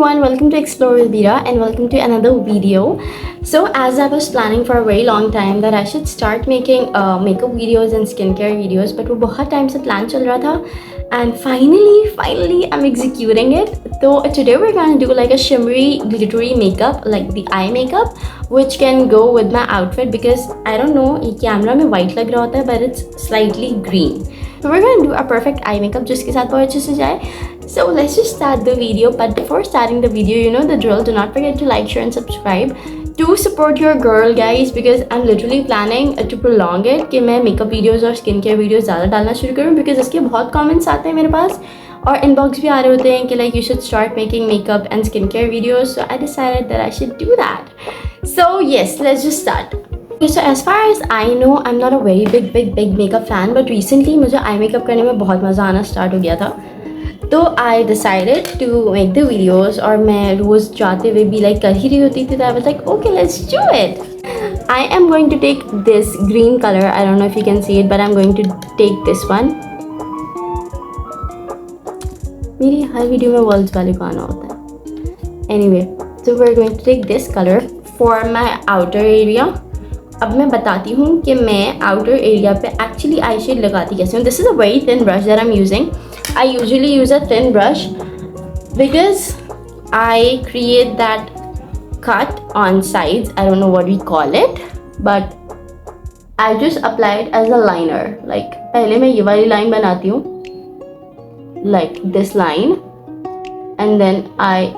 everyone, welcome to Explore with Abeera and welcome to another video. So as I was planning for a very long time that I should start making makeup videos and skincare videos, but वो बहुत time से plan चल रहा था and finally I'm executing it. So today we're going to do like a shimmery glittery makeup, like the eye makeup, which can go with my outfit because I don't know, ये camera में white लग रहा होता है but it's slightly green. So we're going to do a perfect eye makeup जिसके साथ बहुत अच्छे से जाए. So let's just start the video, but before starting the video, you know the drill. Do not forget to like, share and subscribe to support your girl, guys, because I'm literally planning to prolong it कि मैं makeup videos और skincare videos ज़्यादा डालना शुरू करूँ because इसके बहुत comments आते हैं मेरे पास और inbox भी आ रहे होते हैं कि like you should start making makeup and skincare videos. So I decided that I should do that. So yes, let's just start. Okay, so as far as I know, I'm not a very big makeup fan, but recently मुझे eye makeup करने में बहुत मज़ा आना start हो गया था. तो I decided to make the videos और मैं रोज़ जाते हुए भी like कर ही रही होती थी. तो I was like, okay, let's do it. I am going to take this green color. I don't know if you can see it, but I'm going to take this one. मेरी हर video में words वाले को आना होता है. Anyway, so we're going to take this color for my outer area. अब मैं बताती हूँ कि मैं outer area पे actually eye shade लगाती कैसे हूँ. This is a very thin brush that I'm using. I usually use a thin brush because I create that cut on sides. I don't know what we call it, but I just apply it as a liner. Like पहले मैं ये वाली line बनाती हूँ, like this line, and then I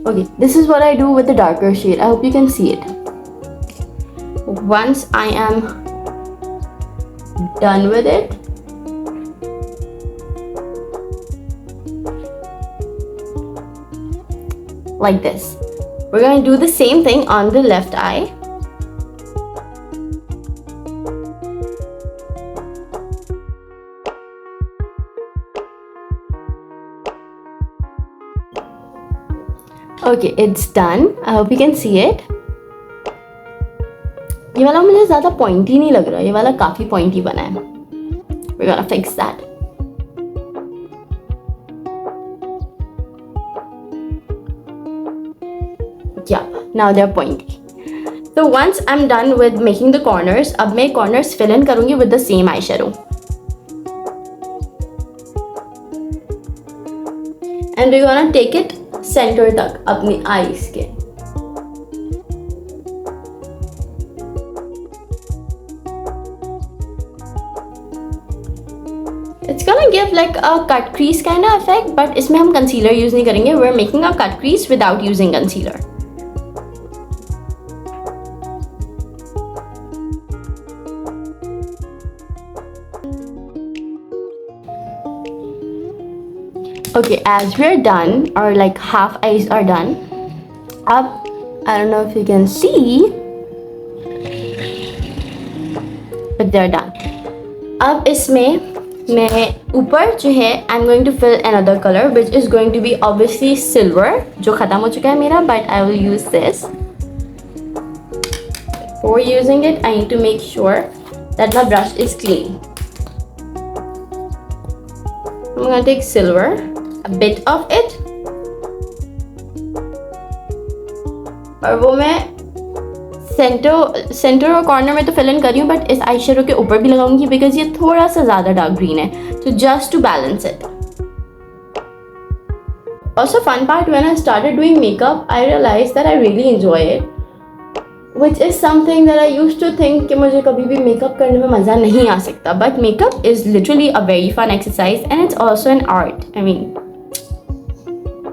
okay, this is what I do with the darker shade. I hope you can see it. Once I am done with it, like this, we're going to do the same thing on the left eye. Okay, it's done. I hope you can see it. ये वाला मुझे ज़्यादा pointy नहीं लग रहा. ये वाला काफ़ी pointy बना है. We're gonna fix that. Yeah, now they're pointy. So once I'm done with making the corners, अब मैं corners fill in करूँगी with the same eyeshadow. And we're gonna take it center तक अपनी eyes के. It's gonna give like a cut crease kind of effect, but इसमें हम concealer use नहीं करेंगे. We're making a cut crease without using concealer. Okay, as we're done, or like half eyes are done, up, I don't know if you can see, but they're done. अब इसमें मैं ऊपर जो है I'm going to fill another color which is going to be obviously silver, जो ख़त्म हो चुका है मेरा, but I will use this. Before using it, I need to make sure that my brush is clean. I'm going to take silver, a bit of it, और वो मैं centre और कॉर्नर में तो फिल इन कर रही हूँ, but इस आई शेडो के ऊपर भी लगाऊंगी बिकॉज ये थोड़ा सा ज़्यादा डार्क ग्रीन है, तो just to balance it. Also fun part, when I started doing makeup, I realized that I really enjoy it, which is something that I used to think कि मुझे कभी भी मेकअप करने में मज़ा नहीं आ सकता. But makeup is literally a very fun exercise and it's also an art. I mean,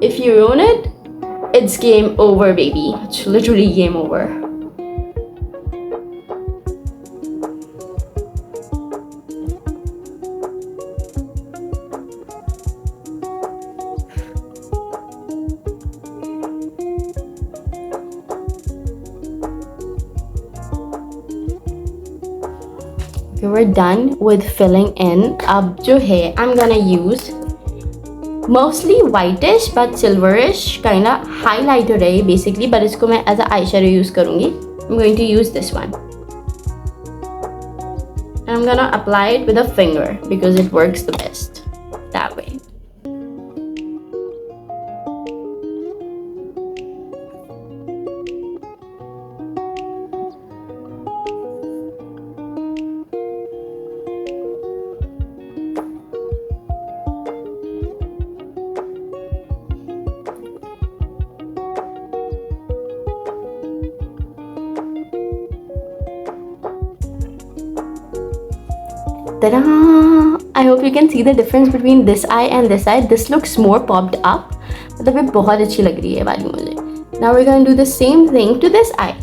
if you ruin it, it's game over, baby. It's literally game over. Okay, we're done with filling in. अब जो है I'm gonna use mostly whitish but silverish kind of highlighter है ये basically, but इसको मैं as a eyeshadow use करूँगी. I'm going to use this one. And I'm gonna apply it with a finger because it works the best that way. Ta-da! I hope you can see the difference between this eye and this eye. This looks more popped up. मतलब ये बहुत अच्छी लग रही है वाली मुझे. Now we're going to do the same thing to this eye.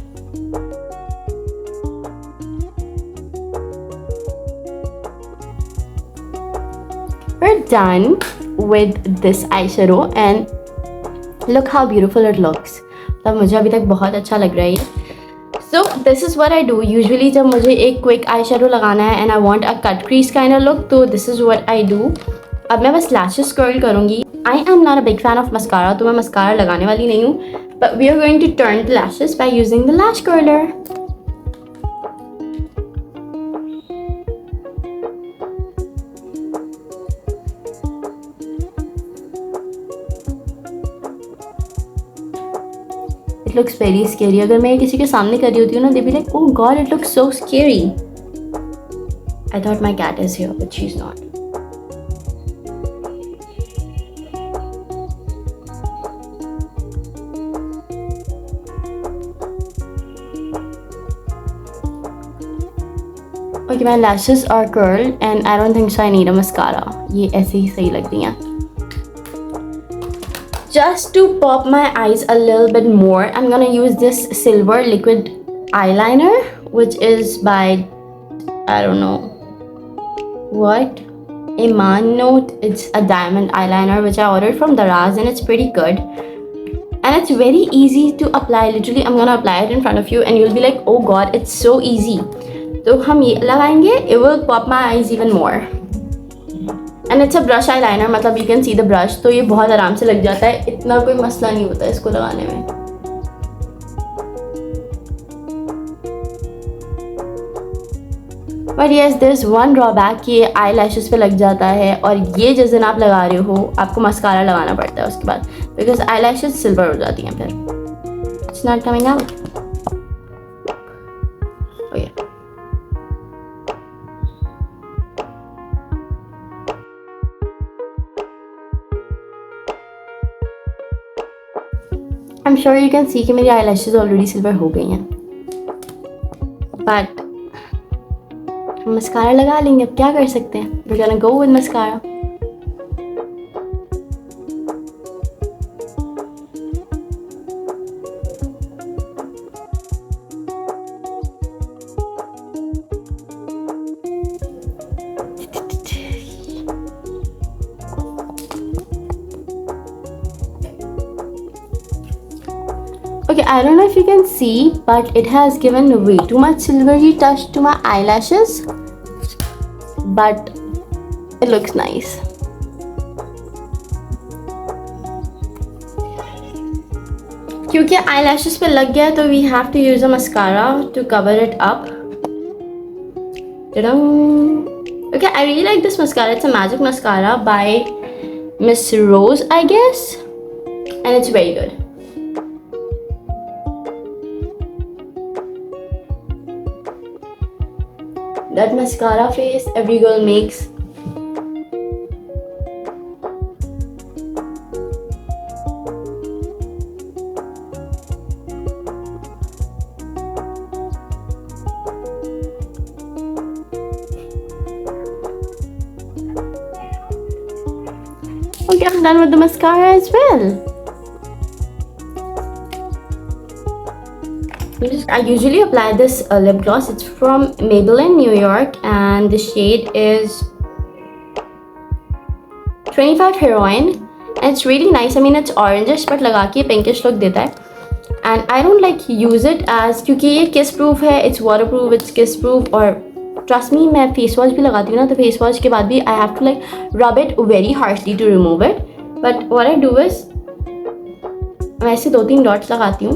We're done with this eyeshadow and look how beautiful it looks. मतलब मुझे अभी तक बहुत अच्छा लग रहा है ये. So this is what I do usually जब मुझे एक quick eyeshadow लगाना है and I want a cut crease kind of look, तो this is what I do. अब मैं बस lashes curl करूँगी. I am not a big fan of mascara, तो मैं mascara लगाने वाली नहीं हूँ. But we are going to turn the lashes by using the lash curler. It looks very scary. अगर मैं किसी के सामने कर रही होती हूँ ना, they be like, oh god, it looks so scary. I thought my cat is here, but she's not. Okay, my lashes are curled and I don't think so I need a mascara. ये ऐसे ही सही लग रही हैं. Just to pop my eyes a little bit more, I'm gonna use this silver liquid eyeliner, which is by, I don't know what, Iman Note. It's a diamond eyeliner which I ordered from Daraz and it's pretty good. And it's very easy to apply. Literally, I'm gonna apply it in front of you and you'll be like, oh god, it's so easy. तो हम ये लगाएंगे, it will pop my eyes even more. And it's a brush eyeliner, मतलब you can see the brush, तो ये बहुत आराम से लग जाता है. इतना कोई मसला नहीं होता है इसको लगाने में. But yes, there's one drawback कि ये eyelashes पे लग जाता है और ये जिस दिन आप लगा रहे हो आपको मस्कारा लगाना पड़ता है उसके बाद, because eyelashes silver हो जाती हैं फिर. It's not coming out. Oh yeah. I'm sure you can see कि मेरी eyelashes already silver हो गई हैं. But हम mascara लगा लेंगे, अब क्या कर सकते हैं. We're gonna go with mascara. Okay, I don't know if you can see, but it has given way too much silvery touch to my eyelashes, but it looks nice. क्योंकि eyelashes पे लग गया तो we have to use a mascara to cover it up. Ta-da! Okay, I really like this mascara. It's a magic mascara by Miss Rose, I guess, and it's very good. That mascara face every girl makes. Okay, I'm done with the mascara as well. I usually apply this lip gloss. It's from Maybelline, New York, and the shade is 25 Heroine, and it's really nice. I mean, it's orangish, but लगा के pinkish look देता है. And I don't like use it as क्योंकि ये kiss proof है, it's waterproof, it's kiss proof, और trust me, मैं face wash भी लगाती हूँ ना, तो face wash के बाद भी I have to like rub it very harshly to remove it. But what I do is मैं ऐसे 2-3 डॉट्स लगाती हूँ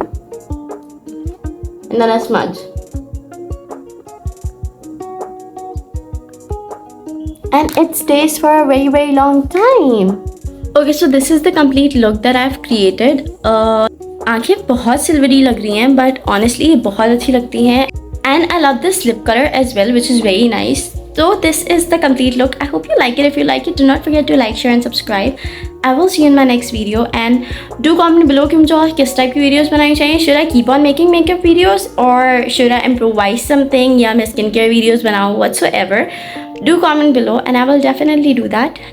and then I smudge and it stays for a very very long time. Okay, so this is the complete look that I've created. आंखें बहुत silvery लग रही हैं but honestly ये बहुत अच्छी लगती हैं and I love this lip color as well, which is very nice. So this is the complete look. I hope you like it. If you like it, do not forget to like, share and subscribe. I will see you in my next video and do comment below कि मुझे और किस type की videos बनानी चाहिए. Should I keep on making makeup videos or should I improvise something या मैं skincare videos बनाऊँ, whatsoever. Do comment below and I will definitely do that.